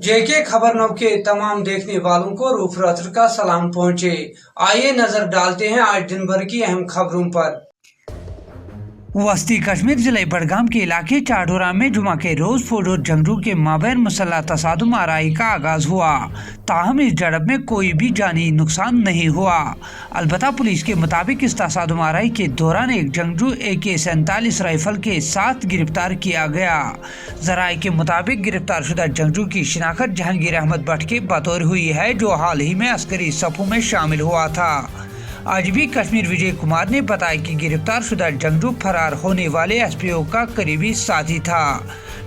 जेके खबर नव के तमाम देखने वालों को रूफ रत्तर का सलाम पहुंचे। आइए नजर डालते हैं आज दिन भर की अहम खबरों पर। वस्ती कश्मीर जिले बडगाम के इलाके चाडोरा में जुमा के रोज फौज और जंगजू के माबैन मुसल्लह तसादुम आराई का आगाज हुआ। ताहम इस झड़प में कोई भी जानी नुकसान नहीं हुआ। अलबत्ता पुलिस के मुताबिक इस तसादुम आराई के दौरान एक जंगजू AK-47 राइफल के साथ गिरफ्तार किया गया। जराये के मुताबिक गिरफ्तार शुदा जंगजू की शिनाख्त जहांगीर अहमद भट्ट के बतौर हुई है, जो हाल ही में अस्करी सफों में शामिल हुआ था। आज भी कश्मीर विजय कुमार ने बताया कि गिरफ्तार शुदा जंगजू फरार होने वाले SPO का करीबी साथी था,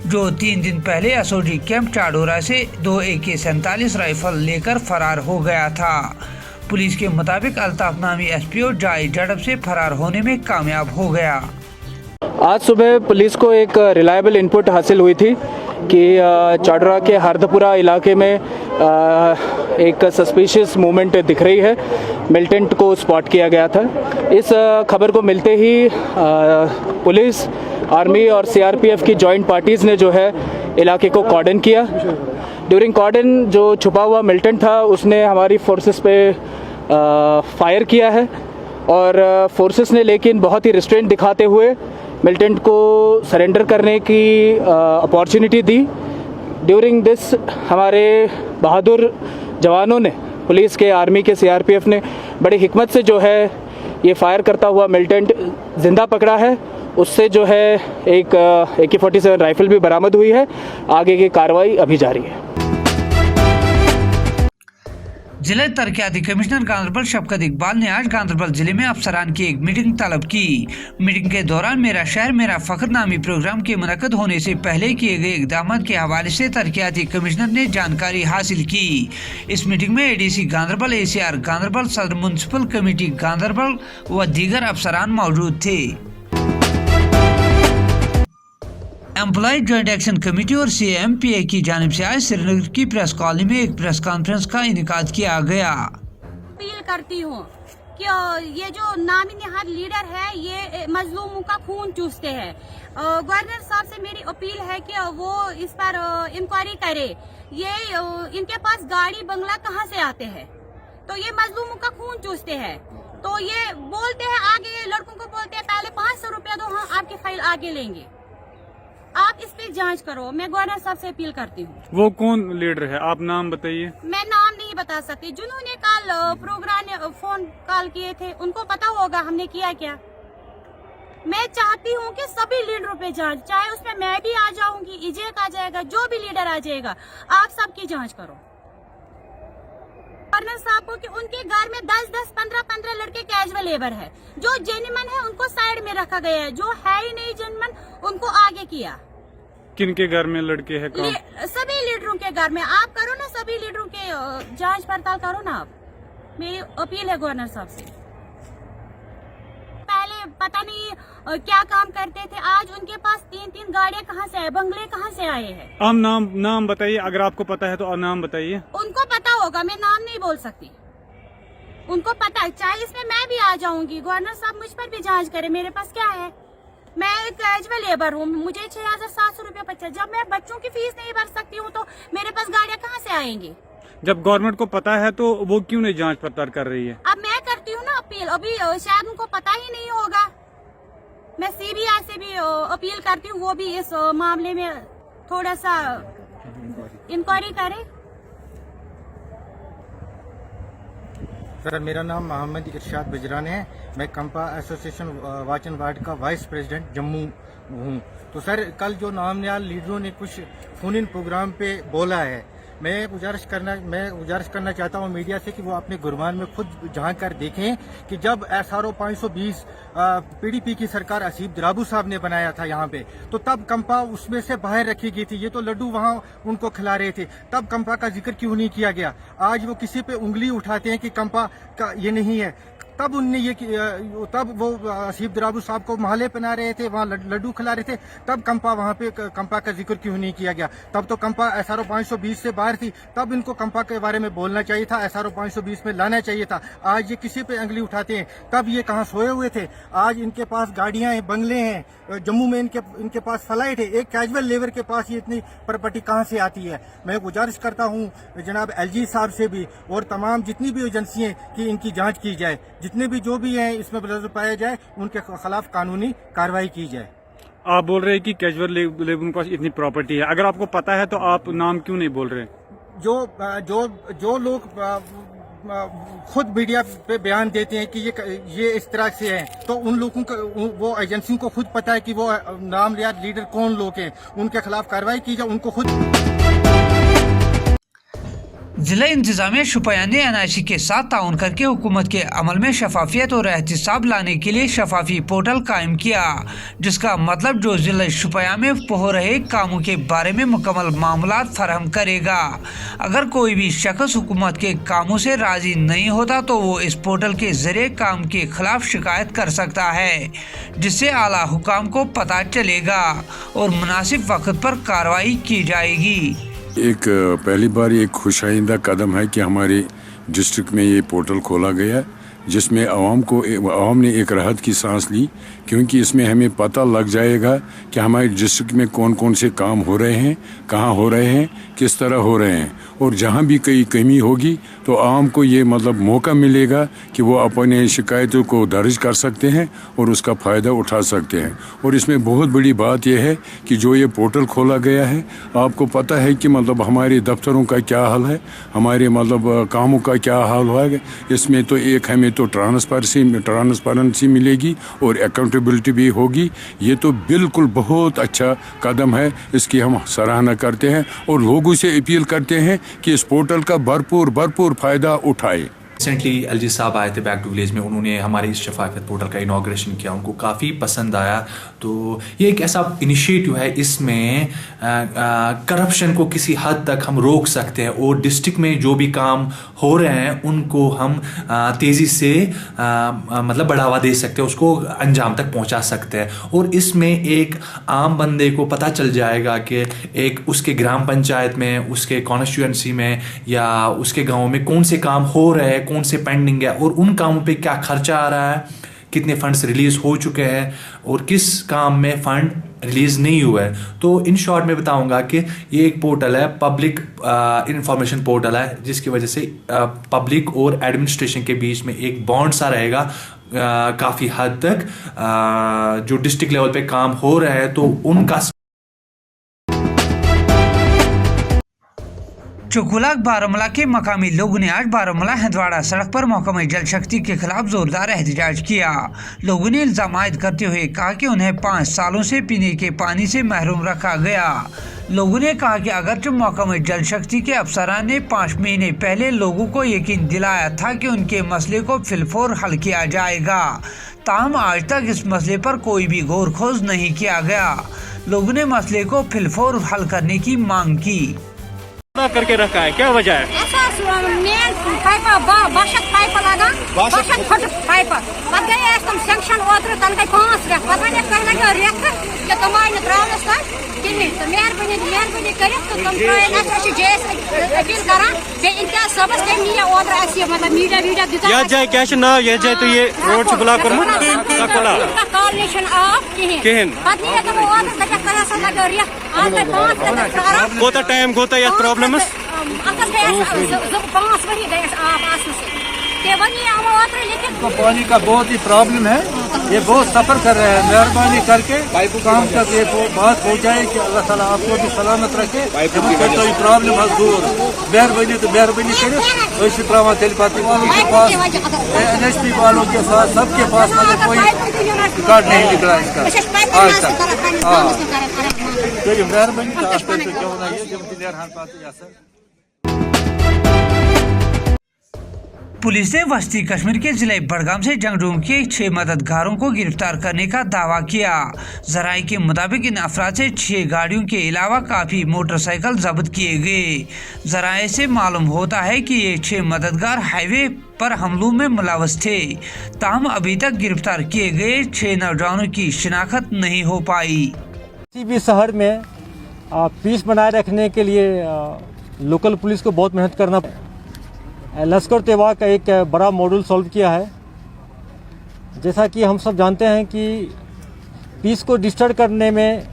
जो 3 दिन पहले असोजी कैंप चाडोरा से 2 AK-47 राइफल लेकर फरार हो गया था। पुलिस के मुताबिक अल्ताफ नामी SPO जायज झड़प से फरार होने में कामयाब हो गया। आज सुबह पुलिस को एक रिलायबल इनपुट हासिल हुई थी कि चाडोरा के हार्दपुरा इलाके में एक सस्पिशियस मूवमेंट दिख रही है। मिलिटेंट को स्पॉट किया गया था। इस खबर को मिलते ही पुलिस, आर्मी और CRPF की जॉइंट पार्टीज़ ने जो है इलाके को कॉर्डन किया। ड्यूरिंग कॉर्डन जो छुपा हुआ मिलिटेंट था उसने हमारी फोर्सेस पे फायर किया है और फोर्सेस ने लेकिन बहुत ही रिस्ट्रेंट दिखाते हुए मिलिटेंट को सरेंडर करने की अपॉर्चुनिटी दी। ड्यूरिंग दिस हमारे बहादुर जवानों ने, पुलिस के, आर्मी के, CRPF ने बड़ी हिकमत से जो है ये फायर करता हुआ मिलिटेंट जिंदा पकड़ा है। उससे जो है एक AK-47 राइफल भी बरामद हुई है। आगे की कार्रवाई अभी जारी है। जिले तरक्याती कमिश्नर गांधरबल शफकत इकबाल ने आज गांधरबल जिले में अफसरान की एक मीटिंग तलब की। मीटिंग के दौरान मेरा शहर मेरा फख्र नामी प्रोग्राम के मुनक्कद होने से पहले किए गए इकदाम के हवाले से तरक्याती कमिश्नर ने जानकारी हासिल की। इस मीटिंग में ADC गांधरबल, ACR गांधरबल, सदर म्युनिसिपल कमेटी गांधरबल व दीगर अफसरान मौजूद थे। एम्प्लॉय जॉइंट एक्शन कमेटी और CMPA की जानिब से आज श्रीनगर की प्रेस कॉलोनी में एक प्रेस कॉन्फ्रेंस का इनेकाद किया गया। अपील करती हूँ कि ये जो नामी निहाद लीडर है ये मजलूमों का खून चूसते हैं। गवर्नर साहब से मेरी अपील है कि वो इस पर इंक्वायरी करे। ये इनके पास गाड़ी बंगला कहाँ से आते हैं? तो ये मजलूमों का खून चूसते हैं। तो ये बोलते हैं, आगे लड़कों को बोलते हैं पहले 500 रुपया दो, हम आपकी फाइल आगे लेंगे। आप इस पे जांच करो। मैं गवर्नर साहब से अपील करती हूँ। वो कौन लीडर है, आप नाम बताइए। मैं नाम नहीं बता सकती। जिन्होंने कल प्रोग्राम फोन कॉल किए थे उनको पता होगा हमने किया क्या। मैं चाहती हूँ कि सभी लीडरों पे जांच, चाहे उसमें मैं भी आ जाऊंगी, इजेक आ जाएगा, जो भी लीडर आ जाएगा, आप सबकी जांच करो। गवर्नर साहब को कि उनके घर में 10-10, 15-15 लड़के कैजुअल लेबर है। जो जेन्युइन है उनको साइड में रखा गया है, जो है ही नहीं जेन्युइन उनको आगे किया। किन के घर में लड़के हैं काम? सभी लीडरों के घर में। आप करो ना, सभी लीडरों के जांच पड़ताल करो ना। आप, मेरी अपील है गवर्नर साहब से। पहले पता नहीं क्या काम करते थे, आज उनके पास 3-3 गाड़ियां कहाँ से आए, बंगले कहाँ से आए हैं। आप नाम बताइए, अगर आपको पता है तो नाम बताइए। उनको पता होगा, मैं नाम नहीं बोल सकती। उनको पता है, चाहे इसमें मैं भी आ जाऊंगी। गवर्नर साहब मुझ पर भी जांच करे। मेरे पास क्या है, मैं एक कैजुअल लेबर हूँ, मुझे 6,700 रुपया बच्चा। जब मैं बच्चों की फीस नहीं भर सकती हूँ तो मेरे पास गाड़ियाँ कहाँ से आएंगी? जब गवर्नमेंट को पता है तो वो क्यों नहीं जांच पड़ताल कर रही है? अब मैं करती हूँ ना अपील। अभी शायद उनको पता ही नहीं होगा। मैं CBI से भी अपील करती हूँ, वो भी इस मामले में थोड़ा सा इंक्वायरी करे। सर, मेरा नाम मोहम्मद इरशाद बिजरान है। मैं कंपा एसोसिएशन वाच एंड वार्ड का वाइस प्रेसिडेंट जम्मू हूँ। तो सर, कल जो नामनिहाल लीडरों ने कुछ फोन इन प्रोग्राम पे बोला है, मैं गुजारिश करना चाहता हूँ मीडिया से कि वो अपने गुरबान में खुद झांक कर देखें कि जब SRO 520 PDP की सरकार असीब द्राबू साहब ने बनाया था यहाँ पे, तो तब कंपा उसमें से बाहर रखी गई थी। ये तो लड्डू वहाँ उनको खिला रहे थे, तब कंपा का जिक्र क्यों नहीं किया गया? आज वो किसी पे उंगली उठाते हैं कि कंपा का ये नहीं है। तब उनने तब वो आसिफ दराबू साहब को महले पहना रहे थे, वहाँ लड्डू खिला रहे थे, तब कंपा वहाँ पे कंपा का जिक्र क्यों नहीं किया गया? तब तो कंपा SRO 520 से बाहर थी, तब इनको कंपा के बारे में बोलना चाहिए था, SRO 520 में लाना चाहिए था। आज ये किसी पे अंगली उठाते हैं, तब ये कहाँ सोए हुए थे? आज इनके पास गाड़ियां हैं, बंगले हैं, जम्मू में इनके पास फ्लाइट है। एक कैजुअल लेबर के पास ये इतनी प्रॉपर्टी कहाँ से आती है? मैं गुजारिश करता हूँ जनाब LG साहब से भी और तमाम जितनी भी एजेंसी हैं कि इनकी जांच की जाए, जितने भी जो भी हैं इसमें मुलज़्ज़म पाया जाए, उनके खिलाफ कानूनी कार्रवाई की जाए। आप बोल रहे हैं कि कैजुअल लेबर के पास इतनी प्रॉपर्टी है, अगर आपको पता है तो आप नाम क्यों नहीं बोल रहे? जो लोग खुद मीडिया पे बयान देते हैं कि ये इस तरह से है, तो उन लोगों को, वो एजेंसियों को खुद पता है कि वो नाम या लीडर कौन लोग हैं, उनके खिलाफ कार्रवाई की जाए, उनको खुद। जिला इंतजामिया शुपियां ने NIC के साथ ताउन करके हुकूमत के अमल में शफाफियत और एहतिसाब लाने के लिए शफाफी पोर्टल कायम किया, जिसका मतलब जो जिला शुपियां में हो रहे कामों के बारे में मुकम्मल मामलात फराहम करेगा। अगर कोई भी शख्स हुकूमत के कामों से राजी नहीं होता तो वो इस पोर्टल के जरिए काम के खिलाफ शिकायत कर सकता है, जिससे आला हुकाम को पता चलेगा और मुनासिब वक्त पर कार्रवाई की जाएगी। एक पहली बार एक खुशाइंदा कदम है कि हमारे डिस्ट्रिक्ट में ये पोर्टल खोला गया, जिसमें आवाम ने एक राहत की सांस ली, क्योंकि इसमें हमें पता लग जाएगा कि हमारे डिस्ट्रिक्ट में कौन कौन से काम हो रहे हैं, कहाँ हो रहे हैं, किस तरह हो रहे हैं, और जहाँ भी कोई कमी होगी तो आवाम को ये मतलब मौका मिलेगा कि वो अपने शिकायतों को दर्ज कर सकते हैं और उसका फ़ायदा उठा सकते हैं। और इसमें बहुत बड़ी बात यह है कि जो ये पोर्टल खोला गया है, आपको पता है कि मतलब हमारे दफ्तरों का क्या हाल है, हमारे मतलब कामों का क्या हाल हुआ है। इसमें तो एक हमें तो ट्रांसपेरेंसी मिलेगी और अकाउंटेबिलिटी भी होगी। ये तो बिल्कुल बहुत अच्छा कदम है, इसकी हम सराहना करते हैं और लोगों से अपील करते हैं कि इस पोर्टल का भरपूर फ़ायदा उठाए। रिसेंटली LG साहब आए थे बैक टू विलेज में, उन्होंने हमारे इस शफाफियत पोर्टल का इनाग्रेशन किया, उनको काफ़ी पसंद आया। तो ये एक ऐसा इनिशिएटिव है, इसमें करप्शन को किसी हद तक हम रोक सकते हैं और डिस्ट्रिक्ट में जो भी काम हो रहे हैं उनको हम तेज़ी से मतलब बढ़ावा दे सकते हैं, उसको अंजाम तक पहुंचा सकते हैं। और इसमें एक आम बंदे को पता चल जाएगा कि एक उसके ग्राम पंचायत में, उसके कॉन्स्टिट्यूएंसी में या उसके गाँव में कौन से काम हो रहे हैं, कौन से पेंडिंग है और उन कामों पे क्या खर्चा आ रहा है, कितने फंड्स रिलीज हो चुके हैं और किस काम में फंड रिलीज नहीं हुआ है। तो इन शॉर्ट में बताऊंगा कि ये एक पोर्टल है, पब्लिक इंफॉर्मेशन पोर्टल है, जिसकी वजह से पब्लिक और एडमिनिस्ट्रेशन के बीच में एक बॉन्ड सा रहेगा काफ़ी हद तक। जो डिस्ट्रिक्ट लेवल पे काम हो रहा है तो उनका चुकुलाक बारामूला के मकामी लोगों ने आज बारामूला हंदवाड़ा सड़क पर महकमा जल शक्ति के खिलाफ जोरदार एहतजाज किया। लोगों ने इल्जाम आयद करते हुए कहा कि उन्हें 5 सालों से पीने के पानी से महरूम रखा गया। लोगों ने कहा कि अगरचे महकमा जल शक्ति के अफसरान ने 5 महीने पहले लोगों को यकीन दिलाया था कि उनके मसले को फिलफौर हल किया जाएगा, ताहम आज तक इस मसले पर कोई भी गौर खोज नहीं किया गया। लोगों ने मसले को फिलफौर हल करने की मांग की। करके रखा है, क्या वजह है? जाए क्या नाव ये जाए तो ये रोड से ब्लॉक कोता टाइम गोता ये प्रॉब्लम तो पानी का बहुत ही प्रॉब्लम है, ये बहुत सफर कर रहे हैं। मेहरबानी करके काम तक ये बात पहुँचाए कि अल्लाह ताला आपको भी सलामत रखे, तो प्रॉब्लम दूर। मेहरबानी तो मेहरबानी करे वैसे ड्रामा तेलपाती वालों के पास, NHP वालों के साथ सबके पास मतलब कोई रिकॉर्ड नहीं निकला इसका आज तक। हाँ मेहरबानी पुलिस ने वस्ती कश्मीर के जिले बड़गाम से जंगजू के 6 मददगारों को गिरफ्तार करने का दावा किया। जराये के मुताबिक इन अफराद से 6 गाड़ियों के अलावा काफी मोटरसाइकिल जब्त किए गए। जराये से मालूम होता है कि ये 6 मददगार हाईवे पर हमलों में मुलव्वस थे। ताहम अभी तक गिरफ्तार किए गए 6 नौजवानों की शिनाख्त नहीं हो पाई। किसी भी शहर में पीस बनाए रखने के लिए लोकल पुलिस को बहुत मेहनत करना। लश्कर तैयबा का एक बड़ा मॉड्यूल सॉल्व किया है। जैसा कि हम सब जानते हैं कि पीस को डिस्टर्ब करने में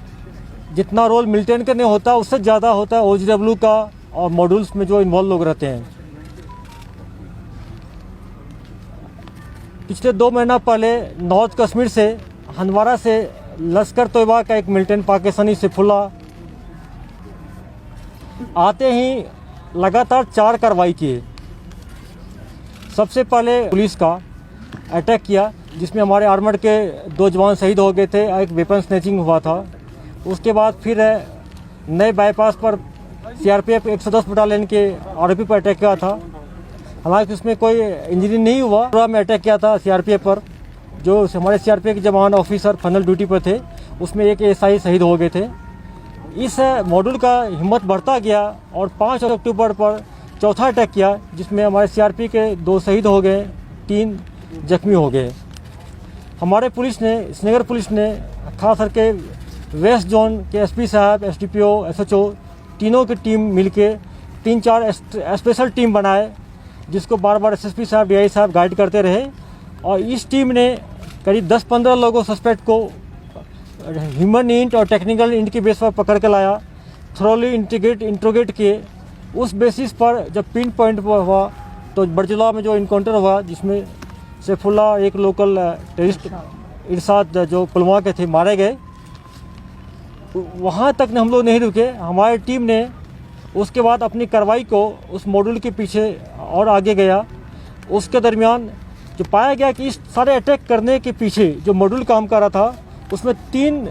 जितना रोल मिलिटेंट करने होता है उससे ज़्यादा होता है OGW का और मॉड्यूल्स में जो इन्वॉल्व लोग रहते हैं। पिछले 2 महीना पहले नॉर्थ कश्मीर से हंदवारा से लश्कर तैयबा का एक मिलिटेंट पाकिस्तानी सैफुल्ला आते ही लगातार 4 कार्रवाई किए। सबसे पहले पुलिस का अटैक किया जिसमें हमारे आर्मर्ड के 2 जवान शहीद हो गए थे, एक वेपन स्नैचिंग हुआ था। उसके बाद फिर नए बाईपास पर CRPF 110 बटालियन के ROP पर अटैक किया था। हालांकि उसमें कोई इंजरी नहीं हुआ। पूरा में अटैक किया था CRPF पर, जो हमारे CRPF के जवान ऑफिसर फाइनल ड्यूटी पर थे, उसमें एक SI शहीद हो गए थे। इस मॉड्यूल का हिम्मत बढ़ता गया और 5 अक्टूबर पर चौथा अटैक किया जिसमें हमारे CRP के 2 शहीद हो गए, 3 जख्मी हो गए। हमारे पुलिस ने, श्रीनगर पुलिस ने खास करके वेस्ट जोन के SP साहब, SDPO, SHO तीनों की टीम मिलके 3-4 स्पेशल टीम बनाए जिसको बार बार SSP साहब, DI साहब गाइड करते रहे। और इस टीम ने करीब 10-15 लोगों सस्पेक्ट को ह्यूमन इंट और टेक्निकल इंट के बेस पर पकड़ के लाया, थ्रोली इंट्रोगेट किए। उस बेसिस पर जब पिन पॉइंट पर हुआ तो बरजुला में जो इनकाउंटर हुआ जिसमें सैफुल्ला एक लोकल टेररिस्ट इरशाद जो पुलवामा के थे मारे गए, वहाँ तक हम लोग नहीं रुके। हमारी टीम ने उसके बाद अपनी कार्रवाई को उस मॉड्यूल के पीछे और आगे गया। उसके दरमियान जो पाया गया कि इस सारे अटैक करने के पीछे जो मॉड्यूल काम कर रहा था उसमें 3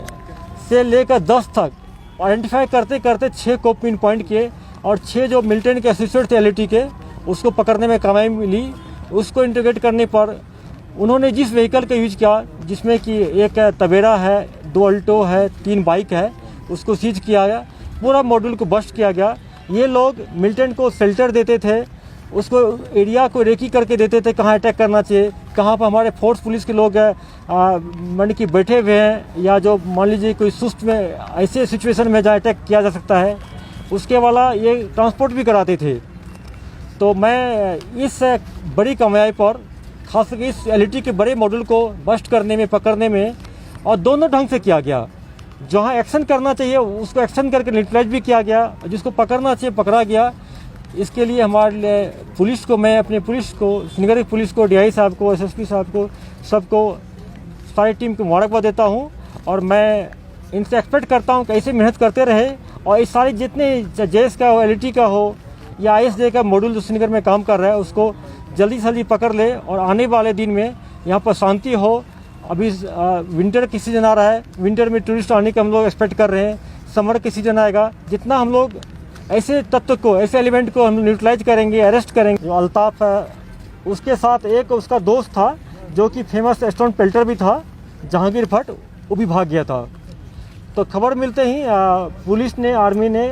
से लेकर 10 तक आइडेंटिफाई करते करते 6 को पिन पॉइंट किए और 6 जो मिलिटेंट के एसोसिएट थे LAT के, उसको पकड़ने में कामयाबी मिली। उसको इंटीग्रेट करने पर उन्होंने जिस व्हीकल का यूज किया जिसमें कि एक तवेरा है, 2 अल्टो है, 3 बाइक है, उसको सीज किया गया। पूरा मॉड्यूल को बस्ट किया गया। ये लोग मिलिटेंट को शेल्टर देते थे, उसको एरिया को रेकी करके देते थे कहाँ अटैक करना चाहिए, कहाँ पर हमारे फोर्स पुलिस के लोग मान कि बैठे हुए हैं या जो मान लीजिए कोई सुस्त में ऐसे सिचुएशन में जहाँ अटैक किया जा सकता है, उसके वाला ये ट्रांसपोर्ट भी कराते थे। तो मैं इस बड़ी कामयाबी पर खास करके इस LAT के बड़े मॉड्यूल को बस्ट करने में, पकड़ने में और दोनों ढंग से किया गया। जहाँ एक्शन करना चाहिए उसको एक्शन करके न्यूट्रलाइज भी किया गया, जिसको पकड़ना चाहिए पकड़ा गया। इसके लिए हमारे पुलिस को, मैं अपने पुलिस को, श्रीनगर पुलिस को, DI साहब को, SSP साहब को, सबको, सारी टीम को मुबारकबाद देता हूँ। और मैं इनसे एक्सपेक्ट करता हूँ कि ऐसे मेहनत करते रहे और इस सारे जितने JS का हो, LAT का हो या ISJ का मॉड्यूल जो श्रीनगर में काम कर रहा है उसको जल्दी से जल्दी पकड़ ले और आने वाले दिन में यहाँ पर शांति हो। अभी विंटर की सीज़न आ रहा है, विंटर में टूरिस्ट आने का हम लोग एक्सपेक्ट कर रहे हैं। समर की सीज़न आएगा, जितना हम लोग ऐसे तत्व को, ऐसे एलिमेंट को हम न्यूट्रलाइज करेंगे, अरेस्ट करेंगे। जो अल्ताफ है, उसके साथ एक उसका दोस्त था जो कि फेमस स्टोन पेल्टर भी था, जहांगीर भट्ट, वो भी भाग गया था। तो खबर मिलते ही पुलिस ने, आर्मी ने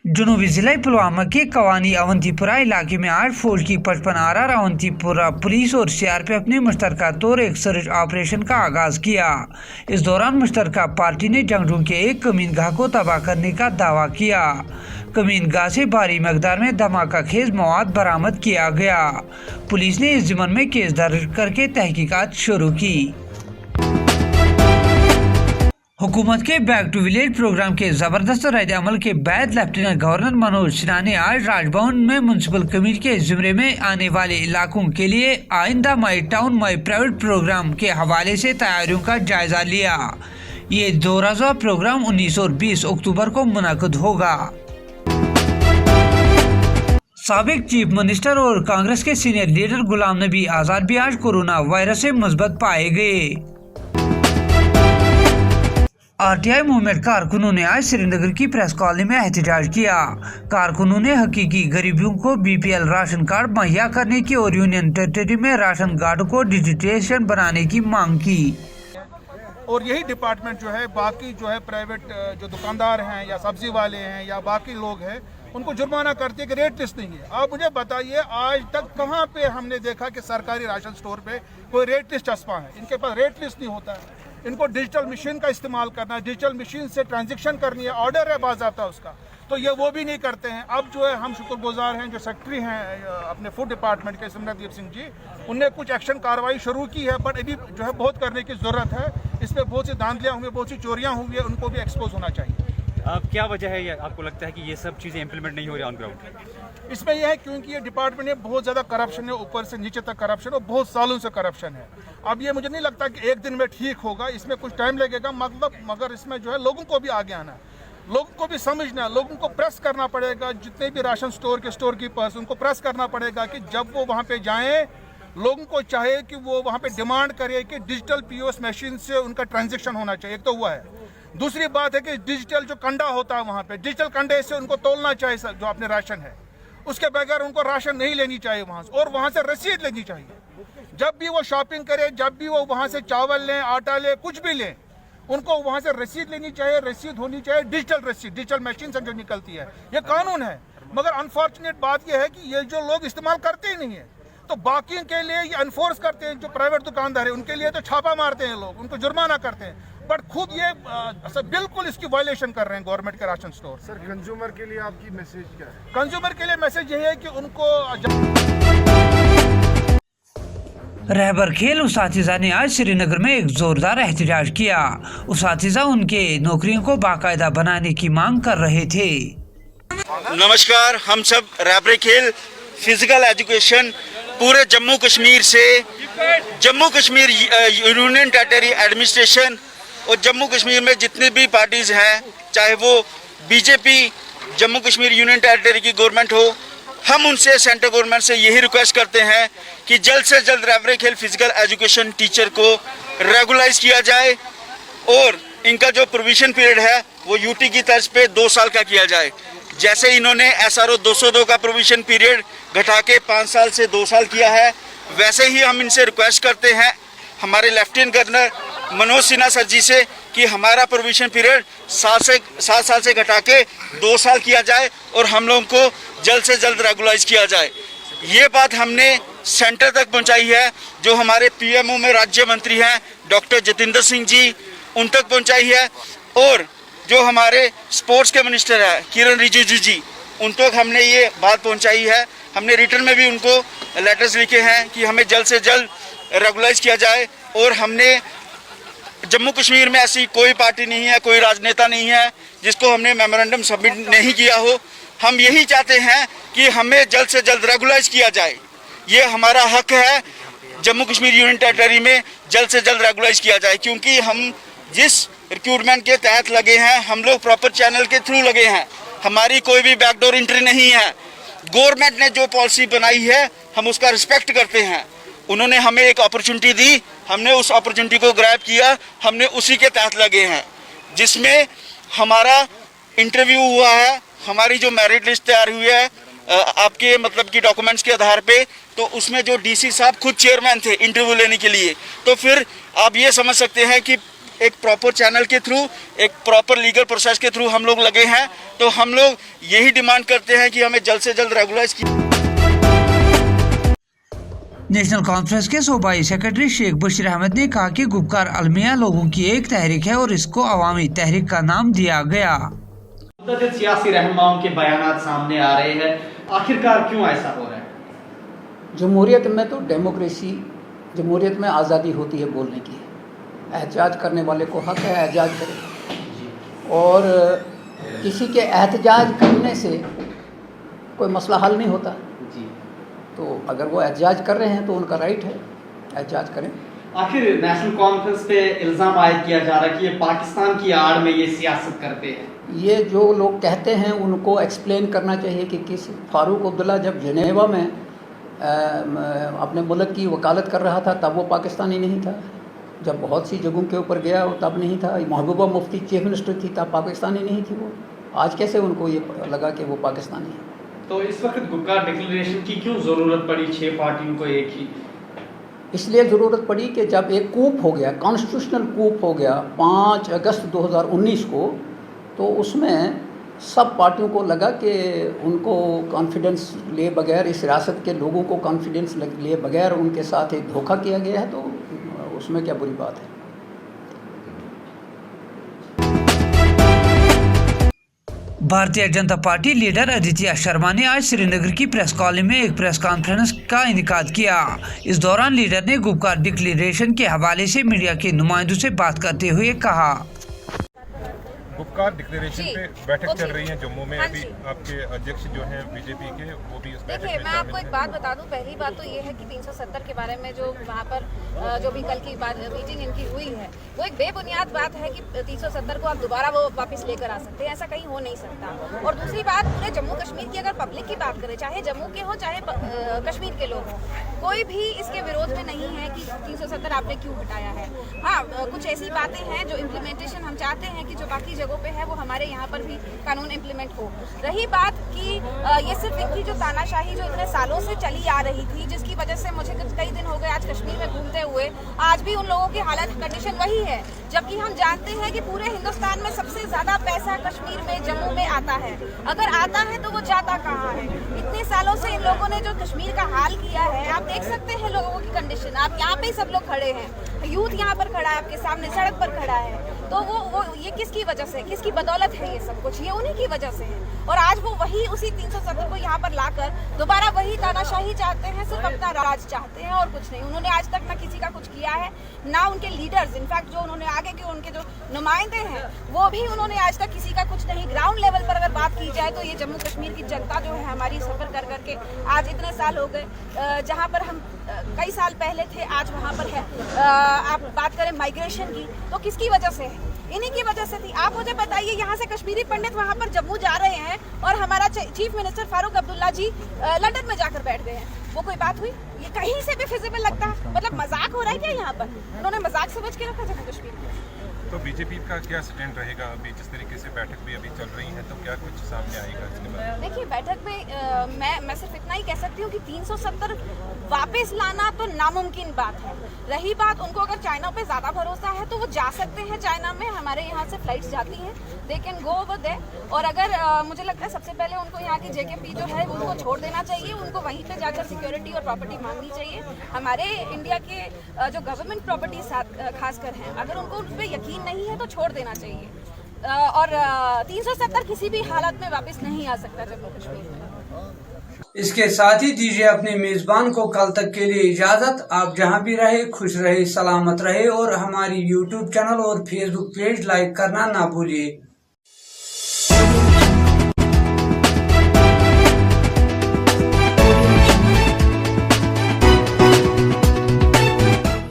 जनूबी जिला पुलवामा के कवानी अवंतीपुरा इलाके में आज फौज की 55 RR अवंतीपुरा पुलिस और CRPF ने मुश्तरका तौर एक सर्च ऑपरेशन का आगाज किया। इस दौरान मुश्तरका पार्टी ने जंगजू के एक कमीनगाह को तबाह करने का दावा किया। कमीनगाह से भारी मकदार में धमाका खेज मवाद बरामद किया गया। पुलिस ने इस ज़िम्मन में केस दर्ज करके तहकीकात शुरू की। हुकूमत के बैक टू विलेज प्रोग्राम के जबरदस्त रद्द अमल के बाद लेफ्टिनेंट गवर्नर मनोज सिन्हा ने आज राजभवन में म्युनिसिपल कमेटी के जिम्मे में आने वाले इलाकों के लिए आइंदा my town my private program के हवाले से तैयारियों का जायजा लिया। ये 2 रोज़ा प्रोग्राम 19 और 20 अक्टूबर को मुनक़िद होगा। साबिक चीफ मिनिस्टर और कांग्रेस के सीनियर लीडर गुलाम नबी आज़ाद भी आज कोरोना वायरस से मुस्बत पाए गए। आरटीआई मूवमेंट कारकुनों ने आज श्रीनगर की प्रेस कॉलोनी में एहतजाज किया। कारकुनों ने हकीकी गरीबों को बीपीएल राशन कार्ड मुहैया करने की और यूनियन टेरिटरी में राशन कार्ड को डिजिटाइजेशन बनाने की मांग की। और यही डिपार्टमेंट जो है बाकी जो है प्राइवेट जो दुकानदार हैं या सब्जी वाले हैं या बाकी लोग हैं उनको जुर्माना करती है कि रेट लिस्ट नहीं है। आप मुझे बताइए आज तक कहाँ पे हमने देखा कि सरकारी राशन स्टोर पे कोई रेट लिस्ट चस्पा है? इनके पास रेट लिस्ट नहीं होता है। इनको डिजिटल मशीन का इस्तेमाल करना है, डिजिटल मशीन से ट्रांजैक्शन करनी है, ऑर्डर है बाज़ाब्ता उसका, तो ये वो भी नहीं करते हैं। अब जो है हम शुक्रगुजार हैं जो सेक्रेटरी हैं अपने फूड डिपार्टमेंट के सिमरनदीप सिंह जी, उनने कुछ एक्शन कार्रवाई शुरू की है, बट अभी जो है बहुत करने की ज़रूरत है। इसमें बहुत सी धांधलियाँ हुई, बहुत सी चोरियाँ हुई है, उनको भी एक्सपोज होना चाहिए। क्या वजह है आपको लगता है कि ये सब चीज़ें इम्प्लीमेंट नहीं हो रही ऑन ग्राउंड? इसमें यह है क्योंकि ये डिपार्टमेंट में बहुत ज़्यादा करप्शन है, ऊपर से नीचे तक करप्शन और बहुत सालों से करप्शन है। अब ये मुझे नहीं लगता कि एक दिन में ठीक होगा, इसमें कुछ टाइम लगेगा, मगर इसमें जो है लोगों को भी आगे आना है, लोगों को भी समझना है, लोगों को प्रेस करना पड़ेगा। जितने भी राशन स्टोर के स्टोर कीपर्स उनको प्रेस करना पड़ेगा कि जब वो वहाँ पे जाएं, लोगों को चाहे कि वो वहाँ पे डिमांड करे कि डिजिटल पीओएस मशीन से उनका ट्रांजैक्शन होना चाहिए। एक तो हुआ है। दूसरी बात है कि डिजिटल जो कंडा होता है वहाँ पे, डिजिटल कंडे से उनको तोलना चाहिए जो अपने राशन है, उसके बगैर उनको राशन नहीं लेनी चाहिए वहाँ से, और वहाँ से रसीद लेनी चाहिए। जब भी वो शॉपिंग करे, जब भी वो वहाँ से चावल लें, आटा लें, कुछ भी लें, उनको वहाँ से रसीद लेनी चाहिए। रसीद होनी चाहिए डिजिटल रसीद, डिजिटल मशीन से जो निकलती है। ये कानून है, मगर अनफॉर्चुनेट बात यह है कि ये जो लोग इस्तेमाल करते ही नहीं है, तो बाकी के लिए ये अनफोर्स करते हैं। जो प्राइवेट दुकानदार है उनके लिए तो छापा मारते हैं लोग, उनको जुर्माना करते हैं, बट खुद ये बिल्कुल इसकी वायलेशन कर रहे हैं गवर्नमेंट के राशन स्टोर। सर कंज्यूमर के लिए आपकी मैसेज क्या है? कंज्यूमर के लिए मैसेज ये है कि उनको रहबर खेल उसातिज़ा ने आज श्रीनगर में एक जोरदार एहतजाज किया। उसातिज़ा उनके नौकरियों को बाकायदा बनाने की मांग कर रहे थे। नमस्कार, हम सब रहबर खेल फिजिकल एजुकेशन पूरे जम्मू कश्मीर से, Jammu Kashmir union territory administration और जम्मू कश्मीर में जितनी भी पार्टीज़ हैं, चाहे वो BJP Jammu Kashmir union territory की गवर्नमेंट हो, हम उनसे सेंट्रल गवर्नमेंट से यही रिक्वेस्ट करते हैं कि जल्द से जल्द रहबर खेल फिजिकल एजुकेशन टीचर को रेगुलाइज किया जाए और इनका जो प्रोविजन पीरियड है वो यूटी की तर्ज पे 2 साल का किया जाए। जैसे इन्होंने SRO 202 का प्रोविजन पीरियड घटा के 5 साल से 2 साल किया है, वैसे ही हम इनसे रिक्वेस्ट करते हैं हमारे lieutenant governor Manoj Sinha sir ji से कि हमारा प्रोविजन पीरियड 7 साल से घटा के 2 साल किया जाए और हम लोगों को जल्द से जल्द रेगुलाइज किया जाए। ये बात हमने सेंटर तक पहुंचाई है, जो हमारे PMO में राज्य मंत्री हैं डॉक्टर जितेंद्र सिंह जी, उन तक पहुंचाई है, और जो हमारे स्पोर्ट्स के मिनिस्टर हैं किरण रिजिजू जी, उन तक हमने ये बात पहुंचाई है। हमने रिटर्न में भी उनको लेटर्स लिखे हैं कि हमें जल्द से जल्द रेगुलाइज किया जाए। और हमने जम्मू कश्मीर में ऐसी कोई पार्टी नहीं है, कोई राजनेता नहीं है जिसको हमने मेमोरेंडम सबमिट नहीं किया हो। हम यही चाहते हैं कि हमें जल्द से जल्द रेगुलाइज किया जाए, ये हमारा हक है। जम्मू कश्मीर यूनियन टेरिटरी में जल्द से जल्द रेगुलाइज किया जाए, क्योंकि हम जिस रिक्रूटमेंट के तहत लगे हैं, हम लोग प्रॉपर चैनल के थ्रू लगे हैं, हमारी कोई भी बैकडोर एंट्री नहीं है। गवर्नमेंट ने जो पॉलिसी बनाई है हम उसका रिस्पेक्ट करते हैं। उन्होंने हमें एक अपॉर्चुनिटी दी, हमने उस अपॉर्चुनिटी को ग्रैब किया, हमने उसी के तहत लगे हैं, जिसमें हमारा इंटरव्यू हुआ है, हमारी जो मेरिट लिस्ट तैयार हुई है आपके मतलब कि डॉक्यूमेंट्स के आधार पे, तो उसमें जो DC साहब खुद चेयरमैन थे इंटरव्यू लेने के लिए। तो फिर आप ये समझ सकते हैं कि एक प्रॉपर चैनल के थ्रू, एक प्रॉपर लीगल प्रोसेस के थ्रू हम लोग लगे हैं। तो हम लोग यही डिमांड करते हैं कि हमें जल्द से जल्द रेगुलाइज किया। नेशनल कॉन्फ्रेंस के सूबाई सेक्रेटरी शेख बशीर अहमद ने कहा कि गुपकार अलमिया लोगों की एक तहरीक है और इसको अवामी तहरीक का नाम दिया गया। सियासी रहनुमाओं के बयानात सामने आ रहे हैं, आखिरकार क्यों ऐसा हो रहा है? जमहूरियत में तो डेमोक्रेसी, जमहूरियत में आज़ादी होती है बोलने की, एहतजाज करने वाले को हक है एहतजाज करे, और किसी के एहतजाज करने से कोई मसला हल नहीं होता जी। तो अगर वो एहतजाज कर रहे हैं तो उनका राइट है, एहतजाज करें। आखिर नेशनल कॉन्फ्रेंस पे इल्ज़ाम आयद किया जा रहा है कि ये पाकिस्तान की आड़ में ये सियासत करते हैं। ये जो लोग कहते हैं उनको एक्सप्लेन करना चाहिए कि किस फारूक अब्दुल्ला जब जनेवा में अपने मुल्क की वकालत कर रहा था तब वो पाकिस्तानी नहीं था, जब बहुत सी जगहों के ऊपर गया तब नहीं था। महबूबा मुफ्ती चीफ मिनिस्टर थी तब पाकिस्तानी नहीं थी वो। आज कैसे उनको ये लगा कि वो पाकिस्तानी है? तो इस वक्त गुपकार डिक्लेरेशन की क्यों ज़रूरत पड़ी 6 पार्टियों को एक ही? इसलिए ज़रूरत पड़ी कि जब एक कूप हो गया, कॉन्स्टिट्यूशनल कूप हो गया 5 अगस्त 2019 को, तो उसमें सब पार्टियों को लगा कि उनको कॉन्फिडेंस लिए बगैर, इस रियासत के लोगों को कॉन्फिडेंस लिए बगैर उनके साथ एक धोखा किया गया है। तो उसमें क्या बुरी बात है? भारतीय जनता पार्टी लीडर आदित्य शर्मा ने आज श्रीनगर की प्रेस कॉलोनी में एक प्रेस कॉन्फ्रेंस का इनेकाद किया। इस दौरान लीडर ने गुपकार डिक्लेरेशन के हवाले से मीडिया के नुमाइंदों से बात करते हुए कहा, गुपकार डिक्लेरेशन पे बैठक चल रही है जम्मू में। अभी आपके अध्यक्ष जो हैं बीजेपी के, वो भी इस बैठक में। देखिए, मैं आपको एक बात बता दूं। पहली बात तो ये है कि 370 के बारे में जो वहाँ पर जो भी कल की मीटिंग इनकी हुई है, वो एक बेबुनियाद बात है कि 370 को आप दोबारा वो वापस लेकर आ सकते हैं। ऐसा कहीं हो नहीं सकता। और दूसरी बात, पूरे जम्मू कश्मीर की अगर पब्लिक की बात करें, चाहे जम्मू के हो चाहे कश्मीर के लोग हों, कोई भी इसके विरोध में नहीं है कि 370 आपने क्यों हटाया है। हाँ, कुछ ऐसी बातें हैं जो इम्प्लीमेंटेशन हम चाहते हैं कि जो बाकी जगहों पे है वो हमारे यहाँ पर भी कानून इम्प्लीमेंट हो। रही बात कि ये सिर्फ इनकी जो तानाशाही जो इतने सालों से चली आ रही थी, जिसकी वजह से मुझे कई दिन हो गए आज कश्मीर में घूमते हुए, आज भी उन लोगों की हालत कंडीशन वही है। जबकि हम जानते हैं कि पूरे हिंदुस्तान में सबसे ज्यादा पैसा कश्मीर में, जम्मू में आता है। अगर आता है तो वो जाता कहाँ है? इतने सालों से इन लोगों ने जो कश्मीर का हाल किया है, आप देख सकते हैं लोगों की कंडीशन। आप यहाँ पे सब लोग खड़े हैं, यूथ यहाँ पर खड़ा है, आपके सामने सड़क पर खड़ा है। तो वो ये किसकी वजह से, किसकी बदौलत है ये सब कुछ? ये उन्हीं की वजह से है। और आज वो वही उसी 370 को यहाँ पर लाकर दोबारा वही तानाशाही चाहते हैं, सिर्फ अपना राज चाहते हैं और कुछ नहीं। उन्होंने आज तक ना किसी का कुछ किया है, ना उनके लीडर्स, इनफैक्ट जो उन्होंने आगे के उनके जो नुमाइंदे हैं, वो भी उन्होंने आज तक किसी का कुछ नहीं। ग्राउंड लेवल पर अगर बात की जाए तो ये जम्मू कश्मीर की जनता जो है हमारी, सफर कर करके आज इतने साल हो गए, जहाँ पर हम कई साल पहले थे आज वहाँ पर है। आप बात करें माइग्रेशन की, तो किसकी वजह से है? इन्हीं की वजह से थी। आप मुझे बताइए, यहाँ से कश्मीरी पंडित वहाँ पर जम्मू जा रहे हैं और हमारा चीफ मिनिस्टर फारूक अब्दुल्ला जी लंदन में जाकर बैठ गए हैं। वो कोई बात हुई? ये कहीं से भी फिजिबल लगता है? मतलब मजाक हो रहा है क्या यहाँ पर? उन्होंने मजाक समझ के रखा जम्मू कश्मीर में। तो बीजेपी का क्या स्टैंड रहेगा? अभी जिस तरीके से बैठक भी अभी चल रही है, तो क्या कुछ सामने आएगा इसके बारे में? देखिए, बैठक में मैं सिर्फ इतना ही कह सकती हूँ कि 370 वापस लाना तो नामुमकिन बात है। रही बात, उनको अगर चाइना पे ज़्यादा भरोसा है तो वो जा सकते हैं चाइना में। हमारे यहाँ से फ्लाइट्स जाती हैं, they can go over there. और अगर मुझे लगता है सबसे पहले उनको यहाँ की JKP जो है उनको छोड़ देना चाहिए। उनको वहीं पे जाकर सिक्योरिटी और प्रॉपर्टी मांगनी चाहिए। हमारे इंडिया के जो गवर्नमेंट प्रॉपर्टी खासकर हैं, अगर उनको उस पर यकीन नहीं है तो छोड़ देना चाहिए। और 370 किसी भी हालत में वापस नहीं आ सकता जम्मू कश्मीर में। इसके साथ ही दीजिए अपने मेजबान को कल तक के लिए इजाजत। आप जहां भी रहे खुश रहे, सलामत रहे और हमारी YouTube चैनल और Facebook पेज लाइक करना ना भूलिए।